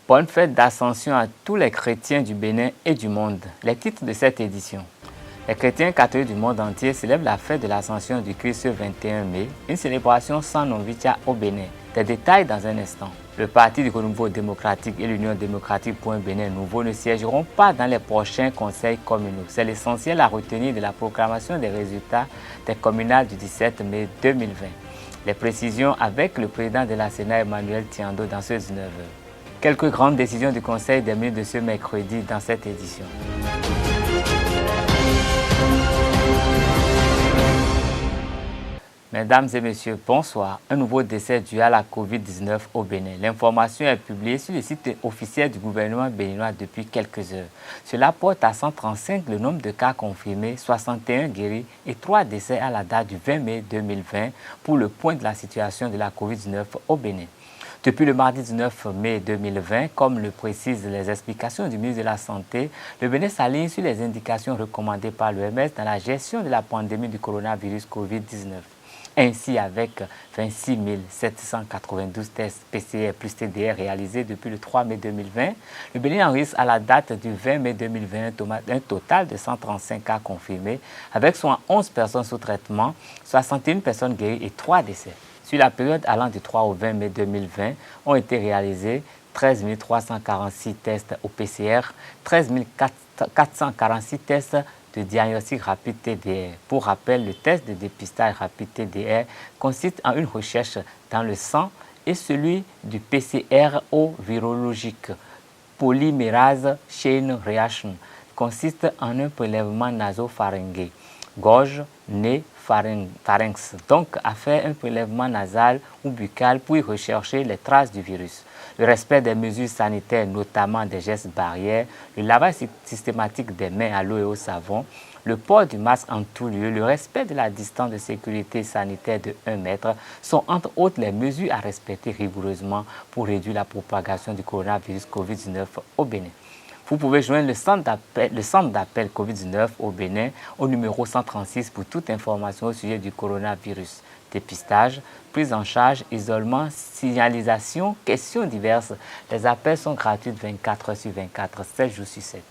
Bonne fête d'Ascension à tous les chrétiens du Bénin et du monde. Les titres de cette édition. Les chrétiens catholiques du monde entier célèbrent la fête de l'Ascension du Christ ce 21 mai, une célébration sans noviciat au Bénin. Des détails dans un instant. Le Parti du Renouveau démocratique et l'Union démocratique pour un Bénin nouveau ne siégeront pas dans les prochains conseils communaux. C'est l'essentiel à retenir de la proclamation des résultats des communales du 17 mai 2020. Les précisions avec le président de la Sénat Emmanuel Tiando dans ce 19h. Quelques grandes décisions du Conseil des ministres de ce mercredi dans cette édition. Mesdames et messieurs, bonsoir. Un nouveau décès dû à la COVID-19 au Bénin. L'information est publiée sur le site officiel du gouvernement béninois depuis quelques heures. Cela porte à 135 le nombre de cas confirmés, 61 guéris et 3 décès à la date du 20 mai 2020 pour le point de la situation de la COVID-19 au Bénin. Depuis le mardi 19 mai 2020, comme le précisent les explications du ministre de la Santé, le Bénin s'aligne sur les indications recommandées par l'OMS dans la gestion de la pandémie du coronavirus COVID-19. Ainsi, avec 26 792 tests PCR plus TDR réalisés depuis le 3 mai 2020, le Bénin enregistre à la date du 20 mai 2020 un total de 135 cas confirmés, avec 111 personnes sous traitement, 61 personnes guéries et 3 décès. Sur la période allant du 3 au 20 mai 2020, ont été réalisés 13 346 tests au PCR, 13 446 tests de diagnostic rapide TDR. Pour rappel, le test de dépistage rapide TDR consiste en une recherche dans le sang et celui du PCR au virologique. Polymérase chain reaction consiste en un prélèvement nasopharyngé, gorge, nez, pharynx, donc à faire un prélèvement nasal ou buccal pour y rechercher les traces du virus. Le respect des mesures sanitaires, notamment des gestes barrières, le lavage systématique des mains à l'eau et au savon, le port du masque en tout lieu, le respect de la distance de sécurité sanitaire de 1 mètre sont entre autres les mesures à respecter rigoureusement pour réduire la propagation du coronavirus COVID-19 au Bénin. Vous pouvez joindre le centre d'appel COVID-19 au Bénin au numéro 136 pour toute information au sujet du coronavirus. Dépistage, prise en charge, isolement, signalisation, questions diverses. Les appels sont gratuits 24 heures sur 24, 7 jours sur 7.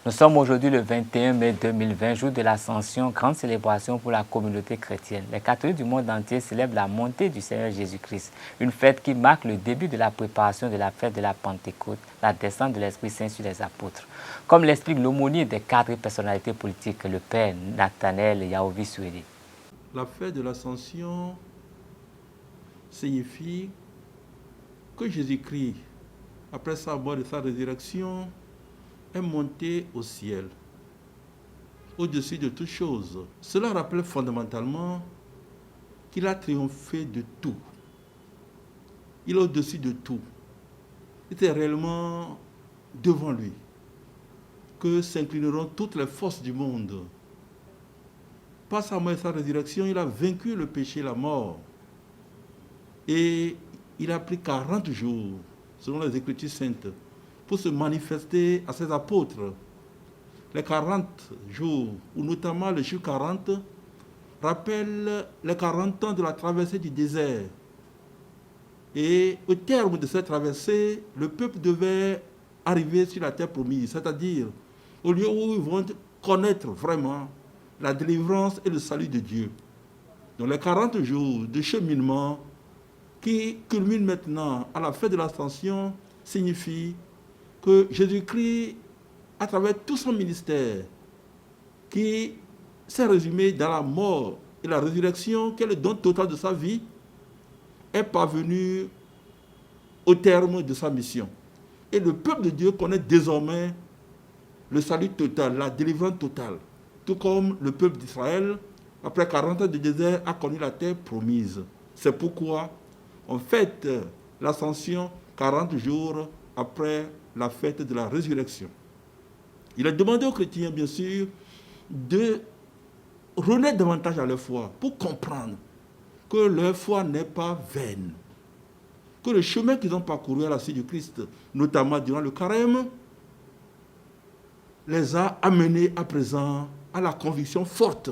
Nous sommes aujourd'hui le 21 mai 2020, jour de l'Ascension, grande célébration pour la communauté chrétienne. Les catholiques du monde entier célèbrent la montée du Seigneur Jésus-Christ, une fête qui marque le début de la préparation de la fête de la Pentecôte, la descente de l'Esprit Saint sur les apôtres. Comme l'explique l'aumônier des cadres et personnalités politiques, le père Nathanaël Yaovi Souedi. La fête de l'Ascension signifie que Jésus-Christ, après sa mort et sa résurrection, est monté au ciel, au-dessus de toutes choses. Cela rappelle fondamentalement qu'il a triomphé de tout. Il est au-dessus de tout. Il était réellement devant lui, que s'inclineront toutes les forces du monde. Par sa mort et sa résurrection, il a vaincu le péché et la mort. Et il a pris 40 jours, selon les Écritures saintes, pour se manifester à ses apôtres. Les 40 jours, ou notamment le chiffre 40, rappelle les 40 ans de la traversée du désert. Et au terme de cette traversée, le peuple devait arriver sur la terre promise, c'est-à-dire au lieu où ils vont connaître vraiment la délivrance et le salut de Dieu. Donc les 40 jours de cheminement qui culminent maintenant à la fête de l'Ascension signifient que Jésus-Christ, à travers tout son ministère, qui s'est résumé dans la mort et la résurrection, qui est le don total de sa vie, est parvenu au terme de sa mission. Et le peuple de Dieu connaît désormais le salut total, la délivrance totale. Tout comme le peuple d'Israël, après 40 ans de désert, a connu la terre promise. C'est pourquoi on fête l'Ascension 40 jours après la fête de la résurrection. Il a demandé aux chrétiens, bien sûr, de renaître davantage à leur foi pour comprendre que leur foi n'est pas vaine, que le chemin qu'ils ont parcouru à la suite du Christ, notamment durant le carême, les a amenés à présent à la conviction forte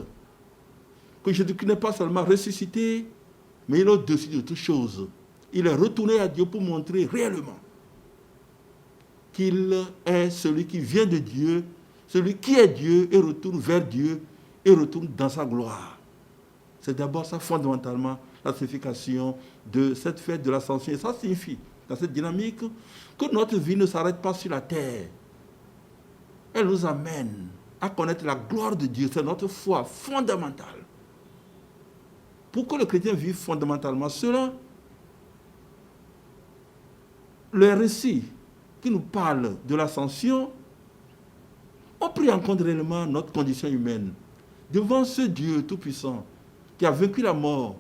que Jésus-Christ n'est pas seulement ressuscité, mais il est au-dessus de toutes choses. Il est retourné à Dieu pour montrer réellement qu'il est celui qui vient de Dieu, celui qui est Dieu et retourne vers Dieu et retourne dans sa gloire. C'est d'abord ça fondamentalement la signification de cette fête de l'Ascension. Et ça signifie, dans cette dynamique, que notre vie ne s'arrête pas sur la terre. Elle nous amène à connaître la gloire de Dieu. C'est notre foi fondamentale. Pour que le chrétien vive fondamentalement cela, le récit qui nous parle de l'Ascension ont pris en compte réellement notre condition humaine. Devant ce Dieu tout-puissant qui a vaincu la mort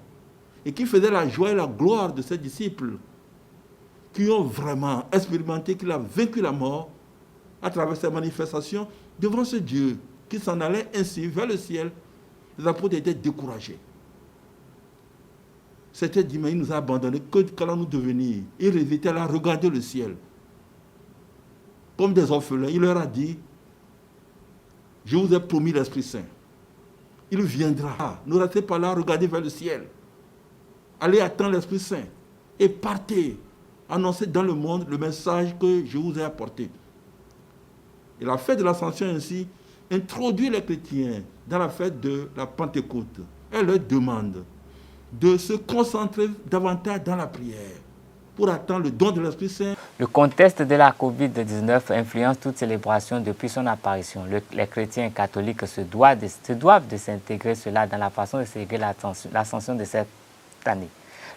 et qui faisait la joie et la gloire de ses disciples, qui ont vraiment expérimenté qu'il a vaincu la mort à travers ses manifestations, devant ce Dieu qui s'en allait ainsi vers le ciel, les apôtres étaient découragés. C'était dit, mais il nous a abandonnés, qu'allons-nous devenir? Ils étaient là à regarder le ciel. Comme des orphelins, il leur a dit, je vous ai promis l'Esprit Saint. Il viendra. Ne restez pas là, regardez vers le ciel. Allez attendre l'Esprit Saint et partez, annoncez dans le monde le message que je vous ai apporté. Et la fête de l'Ascension ainsi introduit les chrétiens dans la fête de la Pentecôte. Elle leur demande de se concentrer davantage dans la prière pour attendre le don de l'Esprit Saint. Le contexte de la COVID-19 influence toute célébration depuis son apparition. Les chrétiens catholiques se doivent de s'intégrer cela dans la façon de célébrer l'Ascension de cette année.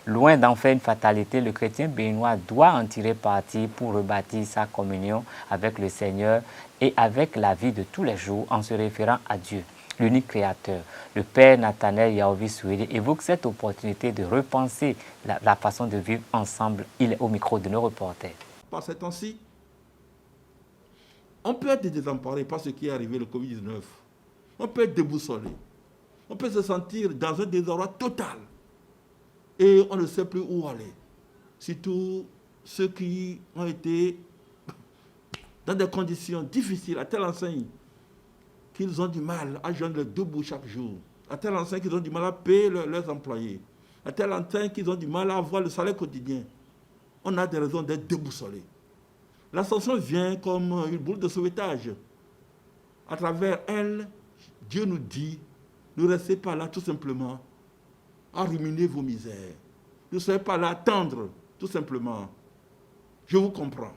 Loin d'en faire une fatalité, le chrétien béninois doit en tirer parti pour rebâtir sa communion avec le Seigneur et avec la vie de tous les jours en se référant à Dieu, l'unique créateur. Le père Nathanaël Yaovi Souédé évoque cette opportunité de repenser la façon de vivre ensemble. Il est au micro de nos reporters. Par ces temps-ci, on peut être désemparé par ce qui est arrivé, le Covid-19. On peut être déboussolé. On peut se sentir dans un désarroi total. Et on ne sait plus où aller. Surtout ceux qui ont été dans des conditions difficiles, à telle enseigne qu'ils ont du mal à joindre les deux bouts chaque jour, à telle enseigne qu'ils ont du mal à payer leurs employés, à telle enseigne qu'ils ont du mal à avoir le salaire quotidien. On a des raisons d'être déboussolés. L'Ascension vient comme une boule de sauvetage. À travers elle, Dieu nous dit, ne restez pas là tout simplement à ruminer vos misères. Ne soyez pas là à attendre, tout simplement. Je vous comprends.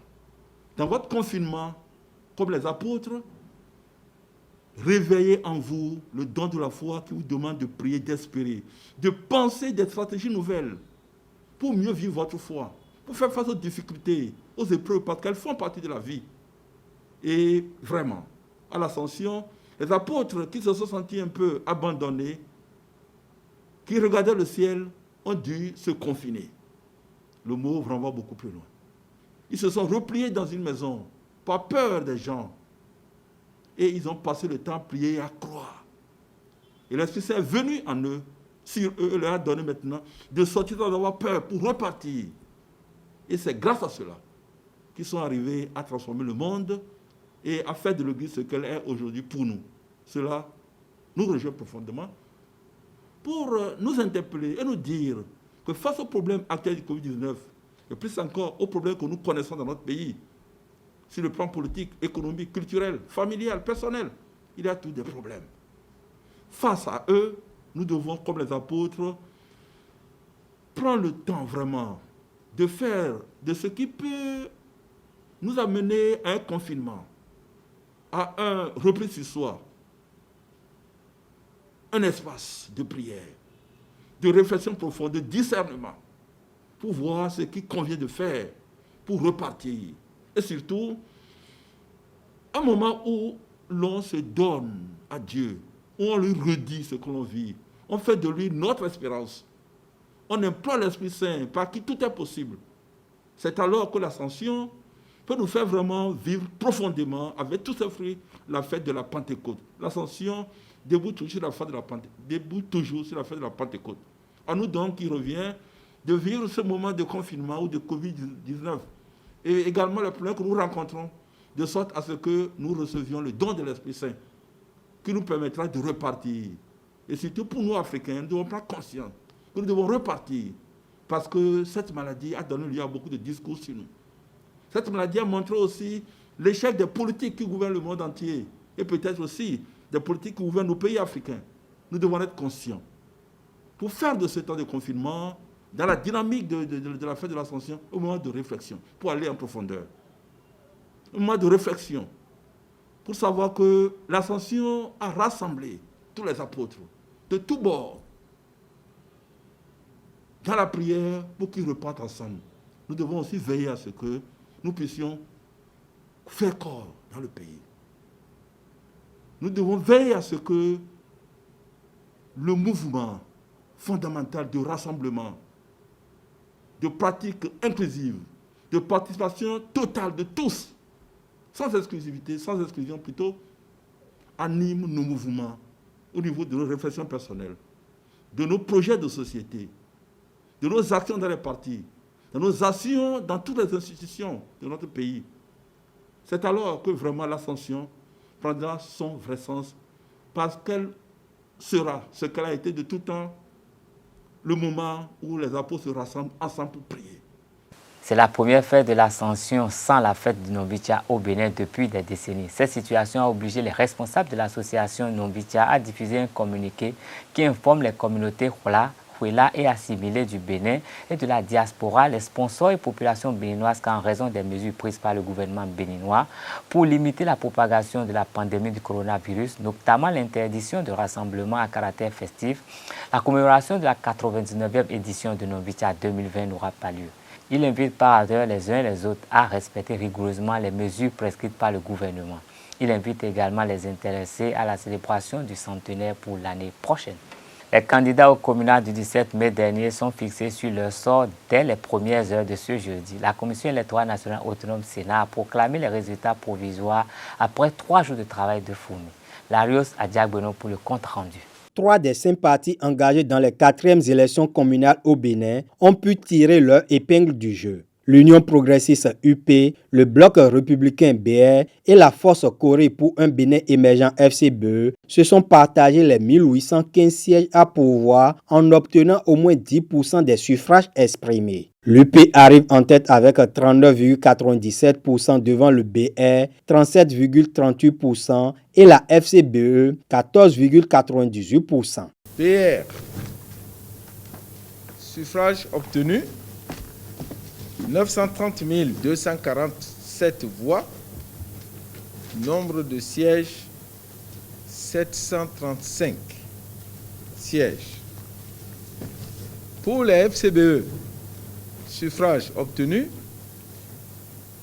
Dans votre confinement, comme les apôtres, réveillez en vous le don de la foi qui vous demande de prier, d'espérer, de penser des stratégies nouvelles pour mieux vivre votre foi, pour faire face aux difficultés, aux épreuves, parce qu'elles font partie de la vie. Et vraiment, à l'Ascension, les apôtres qui se sont sentis un peu abandonnés, qui regardaient le ciel, ont dû se confiner. Le mot renvoie beaucoup plus loin. Ils se sont repliés dans une maison, par peur des gens. Et ils ont passé le temps à prier et à croire. Et l'Esprit Saint est venu en eux, sur eux, et leur a donné maintenant de sortir sans avoir peur pour repartir. Et c'est grâce à cela qu'ils sont arrivés à transformer le monde et à faire de l'Église ce qu'elle est aujourd'hui pour nous. Cela nous rejoint profondément pour nous interpeller et nous dire que face aux problèmes actuels du Covid-19, et plus encore aux problèmes que nous connaissons dans notre pays, sur le plan politique, économique, culturel, familial, personnel, il y a tous des problèmes. Face à eux, nous devons, comme les apôtres, prendre le temps vraiment de faire de ce qui peut nous amener à un confinement, à un repli sur soi, un espace de prière, de réflexion profonde, de discernement, pour voir ce qu'il convient de faire, pour repartir. Et surtout, un moment où l'on se donne à Dieu, où on lui redit ce que l'on vit, on fait de lui notre espérance. On implore l'Esprit Saint, par qui tout est possible. C'est alors que l'Ascension peut nous faire vraiment vivre profondément, avec tous ses fruits, la fête de la Pentecôte. L'Ascension débute toujours sur la fête de la Pentecôte. À nous donc, il revient de vivre ce moment de confinement ou de Covid-19 et également les problèmes que nous rencontrons, de sorte à ce que nous recevions le don de l'Esprit Saint qui nous permettra de repartir. Et surtout pour nous, Africains, nous ne devons pas conscients que nous devons repartir parce que cette maladie a donné lieu à beaucoup de discours sur nous. Cette maladie a montré aussi l'échec des politiques qui gouvernent le monde entier et peut-être aussi des politiques qui gouvernent nos pays africains. Nous devons être conscients. Pour faire de ce temps de confinement, dans la dynamique de la fête de l'Ascension, un moment de réflexion, pour aller en profondeur. Un moment de réflexion, pour savoir que l'Ascension a rassemblé tous les apôtres de tous bords dans la prière pour qu'ils repartent ensemble. Nous devons aussi veiller à ce que nous puissions faire corps dans le pays. Nous devons veiller à ce que le mouvement fondamental de rassemblement, de pratique inclusive, de participation totale de tous, sans exclusivité, sans exclusion plutôt, anime nos mouvements au niveau de nos réflexions personnelles, de nos projets de société, de nos actions dans les partis, de nos actions dans toutes les institutions de notre pays. C'est alors que vraiment l'Ascension prendra son vrai sens, parce qu'elle sera ce qu'elle a été de tout temps, le moment où les apôtres se rassemblent ensemble pour prier. C'est la première fête de l'Ascension sans la fête du Nombitia au Bénin depuis des décennies. Cette situation a obligé les responsables de l'association Nombitia à diffuser un communiqué qui informe les communautés Huela et assimilées du Bénin et de la diaspora, les sponsors et populations béninoises qu'en raison des mesures prises par le gouvernement béninois pour limiter la propagation de la pandémie du coronavirus, notamment l'interdiction de rassemblements à caractère festif, la commémoration de la 99e édition de Nombitia 2020 n'aura pas lieu. Il invite par ailleurs les uns et les autres à respecter rigoureusement les mesures prescrites par le gouvernement. Il invite également les intéressés à la célébration du centenaire pour l'année prochaine. Les candidats au communal du 17 mai dernier sont fixés sur leur sort dès les premières heures de ce jeudi. La Commission électorale nationale autonome Sénat a proclamé les résultats provisoires après 3 jours de travail de fourmi. Larios Adiagbeno pour le compte rendu. 3 des 5 partis engagés dans les 4e élections communales au Bénin ont pu tirer leur épingle du jeu. L'Union progressiste UP, le Bloc républicain BR et la Force Corée pour un Bénin émergent FCBE se sont partagés les 1815 sièges à pourvoir en obtenant au moins 10% des suffrages exprimés. L'UP arrive en tête avec 39,97% devant le BR, 37,38% et la FCBE, 14,98%. BR, suffrage obtenu 930 247 voix, nombre de sièges 735 sièges. Pour les FCBE, suffrage obtenu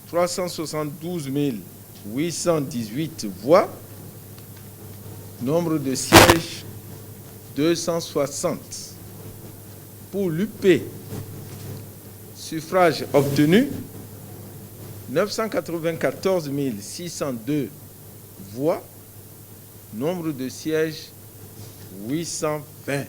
372 818 voix, nombre de sièges 260. Pour l'UP, suffrage obtenu 994 602 voix, nombre de sièges 820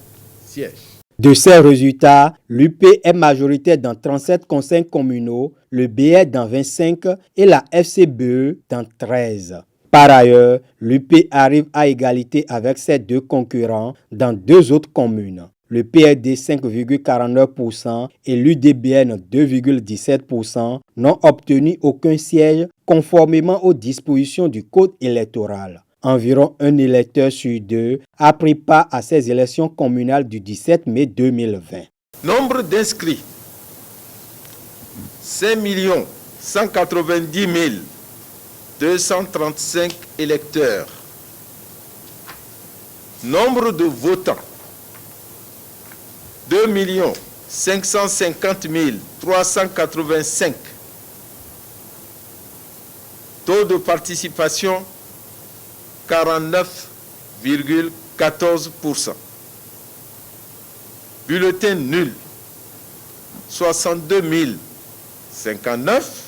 sièges. De ces résultats, l'UP est majoritaire dans 37 conseils communaux, le BR dans 25 et la FCBE dans 13. Par ailleurs, l'UP arrive à égalité avec ses 2 concurrents dans 2 autres communes. Le PRD 5,49% et l'UDBN 2,17% n'ont obtenu aucun siège conformément aux dispositions du Code électoral. Environ un électeur sur 2 a pris part à ces élections communales du 17 mai 2020. Nombre d'inscrits 5 190 235 électeurs. Nombre de votants 2 550 385. Taux de participation 49,14%. Bulletin nul 62 059.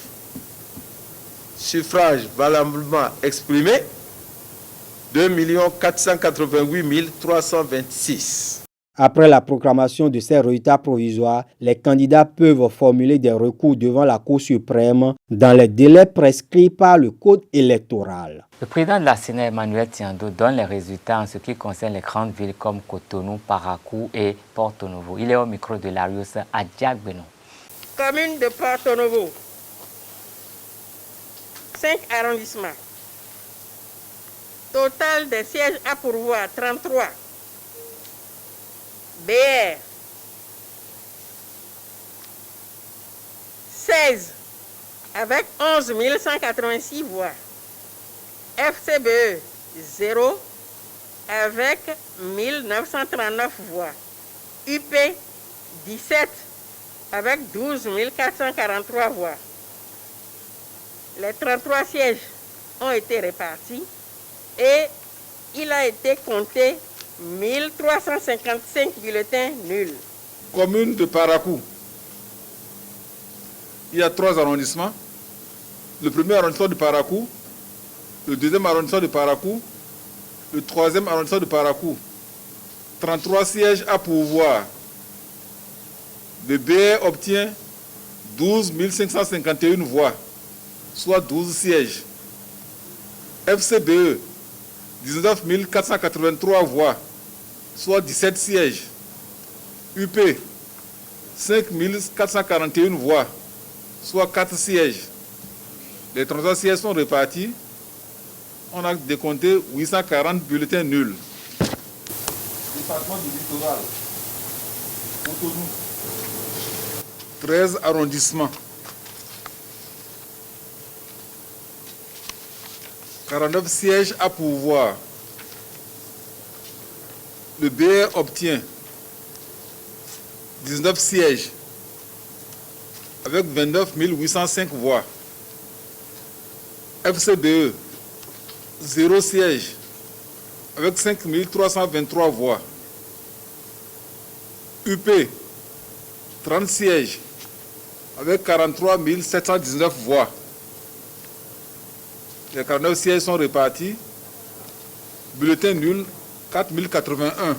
Suffrage valablement exprimé 2 488 326. Après la proclamation de ces résultats provisoires, les candidats peuvent formuler des recours devant la Cour suprême dans les délais prescrits par le Code électoral. Le président de la Sénat, Emmanuel Tiando, donne les résultats en ce qui concerne les grandes villes comme Cotonou, Parakou et Porto Novo. Il est au micro de Larios Adiagbeno. Commune de Porto Novo, 5 arrondissements. Total des sièges à pourvoir, 33. BR, 16, avec 11 186 voix. FCBE, 0, avec 1939 voix. UP, 17, avec 12 443 voix. Les 33 sièges ont été répartis et il a été compté 1355 bulletins nuls. Commune de Parakou. Il y a 3 arrondissements. Le premier arrondissement de Parakou, le deuxième arrondissement de Parakou, le troisième arrondissement de Parakou. 33 sièges à pourvoir. Le BR obtient 12 551 voix, soit 12 sièges. FCBE, 19 483 voix, soit 17 sièges. UP, 5 441 voix, soit 4 sièges. Les 33 sièges sont répartis. On a décompté 840 bulletins nuls. Département du littoral. Cotonou. 13 arrondissements. 49 sièges à pourvoir. Le BR obtient 19 sièges avec 29 805 voix. FCBE, 0 siège avec 5 323 voix. UP, 30 sièges avec 43 719 voix. Les 49 sièges sont répartis. Bulletin nul, 4081.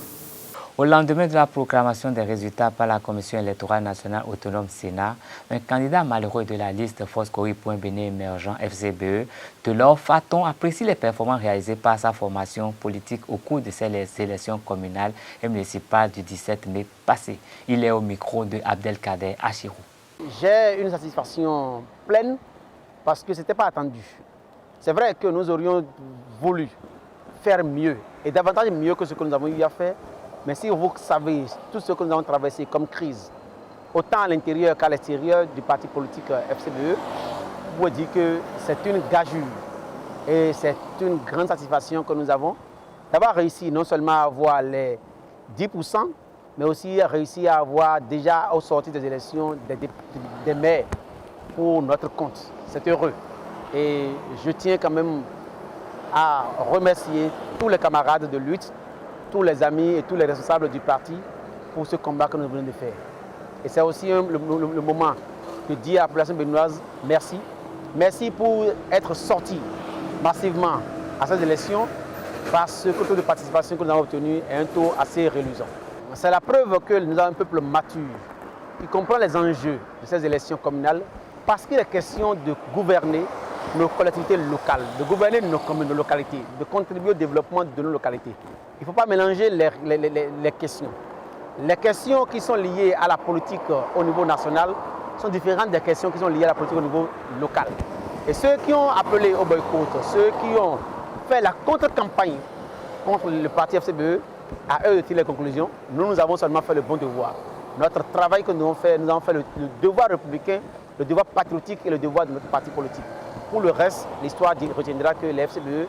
Au lendemain de la proclamation des résultats par la Commission électorale nationale autonome Sénat, un candidat malheureux de la liste Foscori.Bénin émergent FCBE, Delors Faton, apprécie les performances réalisées par sa formation politique au cours de ces élections communales et municipales du 17 mai passé. Il est au micro de Abdelkader Achirou. J'ai une satisfaction pleine parce que ce n'était pas attendu. C'est vrai que nous aurions voulu faire mieux et davantage mieux que ce que nous avons eu à faire. Mais si vous savez tout ce que nous avons traversé comme crise, autant à l'intérieur qu'à l'extérieur du parti politique FCBE, je vous dire que c'est une gageure et c'est une grande satisfaction que nous avons d'avoir réussi non seulement à avoir les 10%, mais aussi réussi à avoir déjà au sortir des élections des maires pour notre compte. C'est heureux. Et je tiens quand même à remercier tous les camarades de lutte, tous les amis et tous les responsables du parti pour ce combat que nous venons de faire. Et c'est aussi le moment de dire à la population béninoise merci. Merci pour être sorti massivement à ces élections parce que le taux de participation que nous avons obtenu est un taux assez reluisant. C'est la preuve que nous avons un peuple mature qui comprend les enjeux de ces élections communales parce qu'il est question de gouverner nos collectivités locales, de gouverner nos communes, nos localités, de contribuer au développement de nos localités. Il ne faut pas mélanger les questions. Les questions qui sont liées à la politique au niveau national sont différentes des questions qui sont liées à la politique au niveau local. Et ceux qui ont appelé au boycott, ceux qui ont fait la contre-campagne contre le parti FCBE, à eux de tirer les conclusions. Nous avons seulement fait le bon devoir. Notre travail que nous avons fait le devoir républicain, le devoir patriotique et le devoir de notre parti politique. Pour le reste, l'histoire retiendra que les FCBE,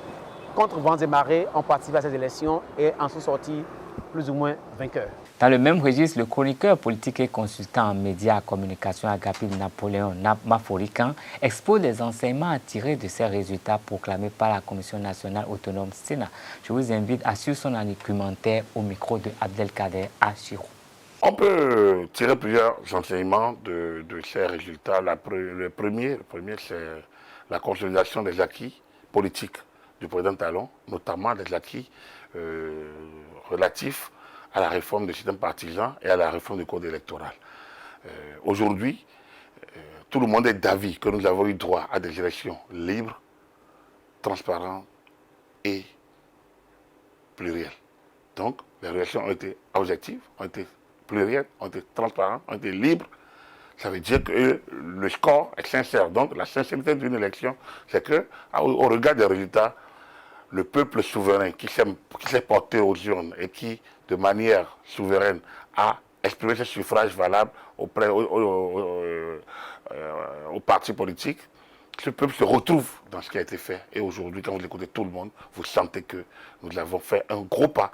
contre vents et marées, ont participé à ces élections et en sont sortis plus ou moins vainqueurs. Dans le même registre, le chroniqueur politique et consultant en médias et communication Agapit Napoléon Maforican expose les enseignements à tirer de ces résultats proclamés par la Commission nationale autonome Sénat. Je vous invite à suivre son argumentaire au micro de Abdelkader Achirou. On peut tirer plusieurs enseignements de ces résultats. Le premier c'est la consolidation des acquis politiques du président Talon, notamment des acquis relatifs à la réforme du système partisan et à la réforme du code électoral. Aujourd'hui, tout le monde est d'avis que nous avons eu droit à des élections libres, transparentes et plurielles. Donc, les élections ont été objectives, ont été plurielles, ont été transparentes, ont été libres, Ça veut dire que le score est sincère. Donc la sincérité d'une élection, c'est qu'au regard des résultats, le peuple souverain qui s'est porté aux urnes et qui, de manière souveraine, a exprimé ses suffrages valables auprès aux partis politiques, ce peuple se retrouve dans ce qui a été fait. Et aujourd'hui, quand vous écoutez tout le monde, vous sentez que nous avons fait un gros pas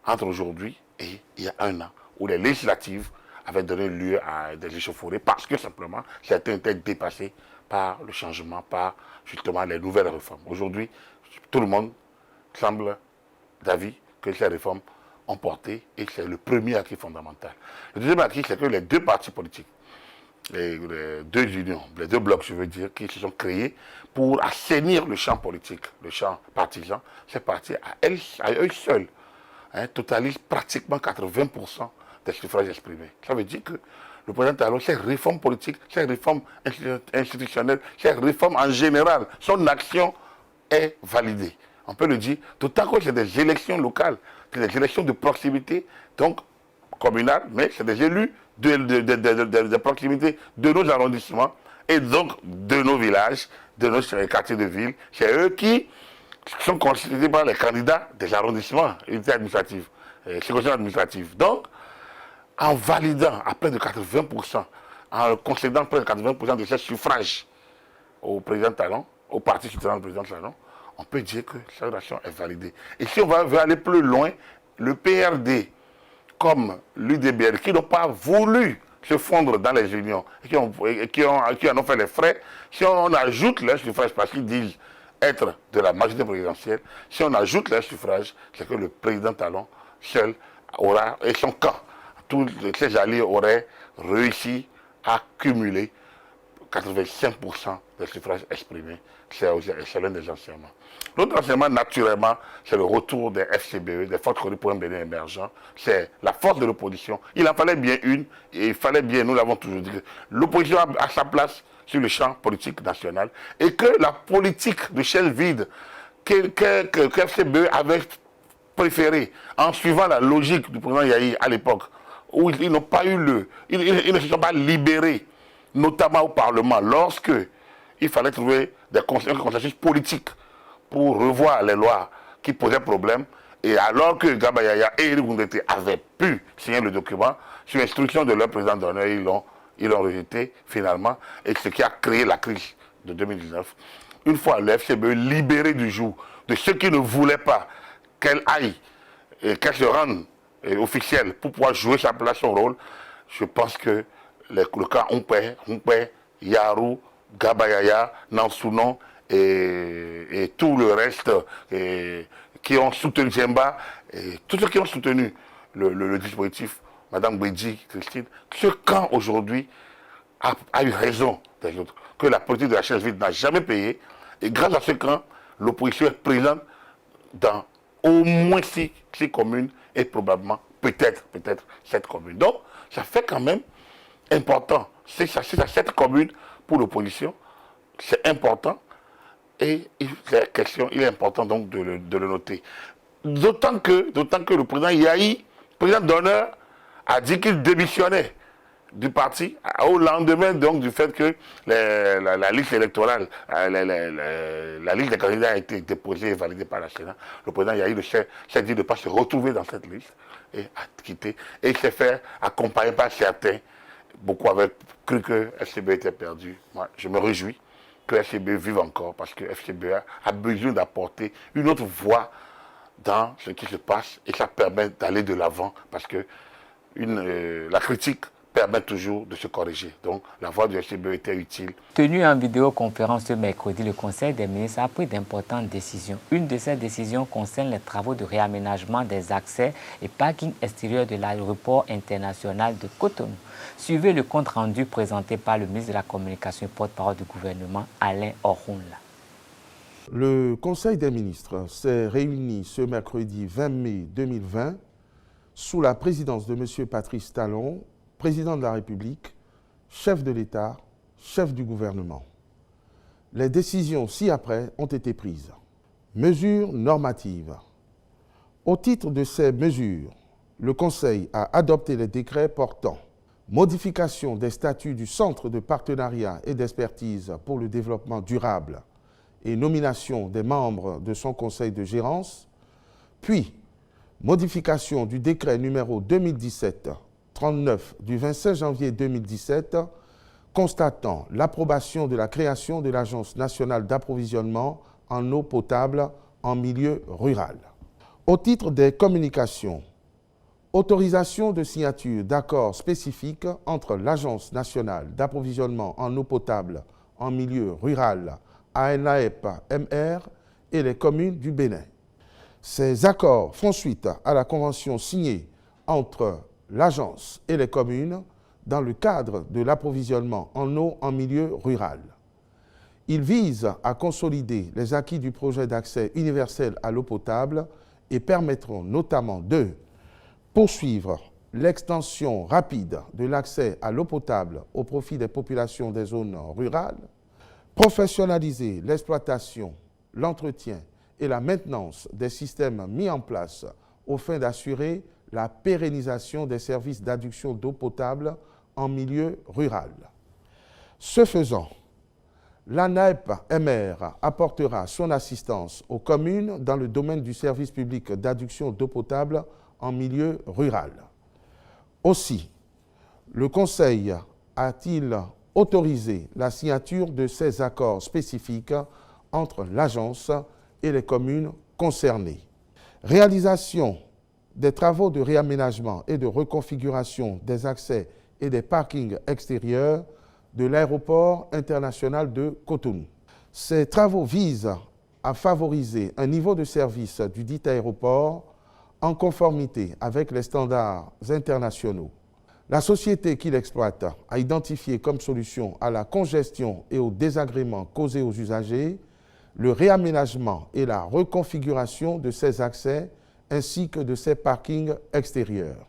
entre aujourd'hui et il y a un an, où les législatives avaient donné lieu à des échauffourées parce que simplement, certains étaient dépassés par le changement, par justement les nouvelles réformes. Aujourd'hui, tout le monde semble d'avis que ces réformes ont porté et c'est le premier acquis fondamental. Le deuxième acquis, c'est que les deux partis politiques, les deux unions, les deux blocs, je veux dire, qui se sont créés pour assainir le champ politique, le champ partisan, ces partis, à eux seuls, totalisent pratiquement 80% des suffrages exprimés. Ça veut dire que le président Talon, ces réformes politiques, ces réformes institutionnelles, ces réformes en général, son action est validée. On peut le dire, d'autant que c'est des élections locales, c'est des élections de proximité, donc communales, mais c'est des élus de proximité de nos arrondissements et donc de nos villages, de nos quartiers de ville. C'est eux qui sont constitués par les candidats des arrondissements, unités administratives, circonscriptions administratives. Donc, en validant à près de 80%, en concédant près de 80% de ces suffrages au président Talon, au parti soutenant le président Talon, on peut dire que cette action est validée. Et si on veut aller plus loin, le PRD, comme l'UDBR, qui n'ont pas voulu se fondre dans les unions et qui en ont fait les frais, si on ajoute leurs suffrages, parce qu'ils disent être de la majorité présidentielle, si on ajoute leurs suffrages, c'est que le président Talon seul aura, et son camp, tous ses alliés auraient réussi à cumuler 85% des suffrages exprimés. C'est l'un des enseignements. L'autre enseignement, naturellement, c'est le retour des FCBE, des Forces Connues pour un Bénin émergent. C'est la force de l'opposition. Il en fallait bien une, et il fallait bien, nous l'avons toujours dit, que l'opposition a sa place sur le champ politique national, et que la politique de chaise vide que FCBE avait préférée, en suivant la logique du président Yahi à l'époque, où ils n'ont pas eu ils ne se sont pas libérés, notamment au Parlement, lorsque il fallait trouver un consensus politique pour revoir les lois qui posaient problème, et alors que Gabayaya et Éric Ngoundete avaient pu signer le document, sur instruction de leur président d'honneur, ils l'ont rejeté finalement, et ce qui a créé la crise de 2019. Une fois le FCBE libéré du joug de ceux qui ne voulaient pas qu'elle aille, et qu'elle se rende officielle pour pouvoir jouer sa place, son rôle, je pense que le cas Humpé, Yarou, Gabayaya, Nansounon et tout le reste qui ont soutenu Djemba, et tous ceux qui ont soutenu le dispositif, Mme Bédi, Christine, ce camp aujourd'hui a eu raison des autres, que la politique de la chaise vide n'a jamais payé, et grâce à ce camp, l'opposition est présente dans au moins 6 communes et probablement peut-être 7 communes. Donc, ça fait quand même important. C'est à 7 communes pour l'opposition, c'est important, et il est important donc de le noter. D'autant que le président Yahi, président d'honneur, a dit qu'il démissionnait du parti au lendemain donc du fait que la liste électorale, la liste des candidats a été déposée et validée par la Sénat. Le président Yahi s'est dit de ne pas se retrouver dans cette liste et a quitté. Et il s'est fait accompagner par certains. Beaucoup avaient cru que FCBE était perdu. Moi, je me réjouis que FCBE vive encore parce que FCBE a besoin d'apporter une autre voie dans ce qui se passe et ça permet d'aller de l'avant parce que la critique permet toujours de se corriger. Donc la voix du FCBE était utile. Tenu en vidéoconférence ce mercredi, le Conseil des ministres a pris d'importantes décisions. Une de ces décisions concerne les travaux de réaménagement des accès et parkings extérieurs de l'aéroport international de Cotonou. Suivez le compte rendu présenté par le ministre de la Communication et porte-parole du gouvernement, Alain Orunla. Le Conseil des ministres s'est réuni ce mercredi 20 mai 2020 sous la présidence de M. Patrice Talon, président de la République, chef de l'État, chef du gouvernement. Les décisions ci-après ont été prises. Mesures normatives. Au titre de ces mesures, le Conseil a adopté les décrets portant modification des statuts du Centre de partenariat et d'expertise pour le développement durable et nomination des membres de son conseil de gérance, puis modification du décret numéro 2017-39 du 25 janvier 2017 constatant l'approbation de la création de l'Agence nationale d'approvisionnement en eau potable en milieu rural. Au titre des communications, autorisation de signature d'accords spécifiques entre l'Agence nationale d'approvisionnement en eau potable en milieu rural, ANAEP-MR, et les communes du Bénin. Ces accords font suite à la convention signée entre l'agence et les communes dans le cadre de l'approvisionnement en eau en milieu rural. Ils visent à consolider les acquis du projet d'accès universel à l'eau potable et permettront notamment de poursuivre l'extension rapide de l'accès à l'eau potable au profit des populations des zones rurales, professionnaliser l'exploitation, l'entretien et la maintenance des systèmes mis en place aux fins d'assurer la pérennisation des services d'adduction d'eau potable en milieu rural. Ce faisant, l'ANAEP-MR apportera son assistance aux communes dans le domaine du service public d'adduction d'eau potable en milieu rural. Aussi, le Conseil a-t-il autorisé la signature de ces accords spécifiques entre l'agence et les communes concernées. Réalisation des travaux de réaménagement et de reconfiguration des accès et des parkings extérieurs de l'aéroport international de Cotonou. Ces travaux visent à favoriser un niveau de service du dit aéroport en conformité avec les standards internationaux. La société qui l'exploite a identifié comme solution à la congestion et au désagrément causés aux usagers le réaménagement et la reconfiguration de ces accès ainsi que de ces parkings extérieurs.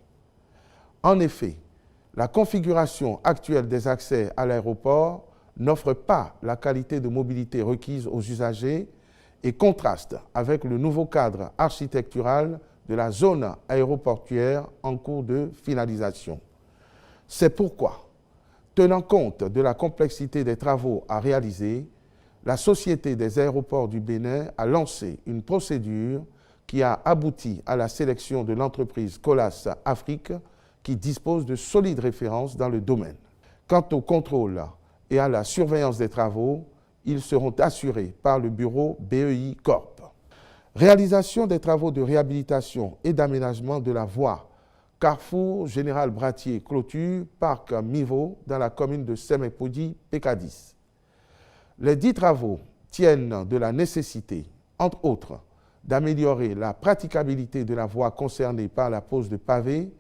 En effet, la configuration actuelle des accès à l'aéroport n'offre pas la qualité de mobilité requise aux usagers et contraste avec le nouveau cadre architectural de la zone aéroportuaire en cours de finalisation. C'est pourquoi, tenant compte de la complexité des travaux à réaliser, la Société des aéroports du Bénin a lancé une procédure qui a abouti à la sélection de l'entreprise Colas Afrique qui dispose de solides références dans le domaine. Quant au contrôle et à la surveillance des travaux, ils seront assurés par le bureau BEI Corp. Réalisation des travaux de réhabilitation et d'aménagement de la voie Carrefour Général Bratier Clôture Parc Mivo dans la commune de Semepodi, Pécadis. Les dits travaux tiennent de la nécessité, entre autres, d'améliorer la praticabilité de la voie concernée par la pose de pavés,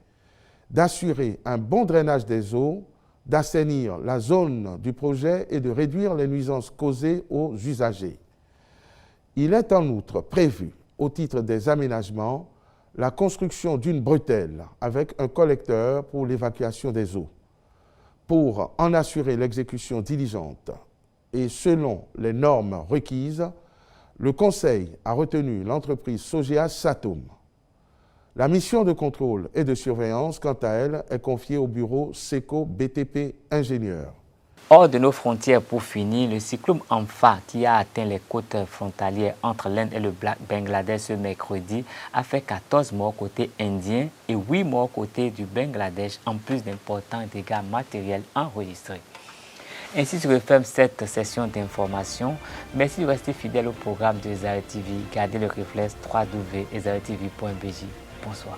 d'assurer un bon drainage des eaux, d'assainir la zone du projet et de réduire les nuisances causées aux usagers. Il est en outre prévu, au titre des aménagements, la construction d'une bretelle avec un collecteur pour l'évacuation des eaux. Pour en assurer l'exécution diligente et selon les normes requises, le Conseil a retenu l'entreprise Sogea Satom. La mission de contrôle et de surveillance, quant à elle, est confiée au bureau SECO BTP Ingénieurs. Hors de nos frontières, pour finir, le cyclone Amphan qui a atteint les côtes frontalières entre l'Inde et le Bangladesh ce mercredi a fait 14 morts côté indien et 8 morts côté du Bangladesh, en plus d'importants dégâts matériels enregistrés. Ainsi se referme cette session d'information. Merci de rester fidèle au programme de Ezara TV. Gardez le réflexe www.ezaratv.bj. Bonsoir.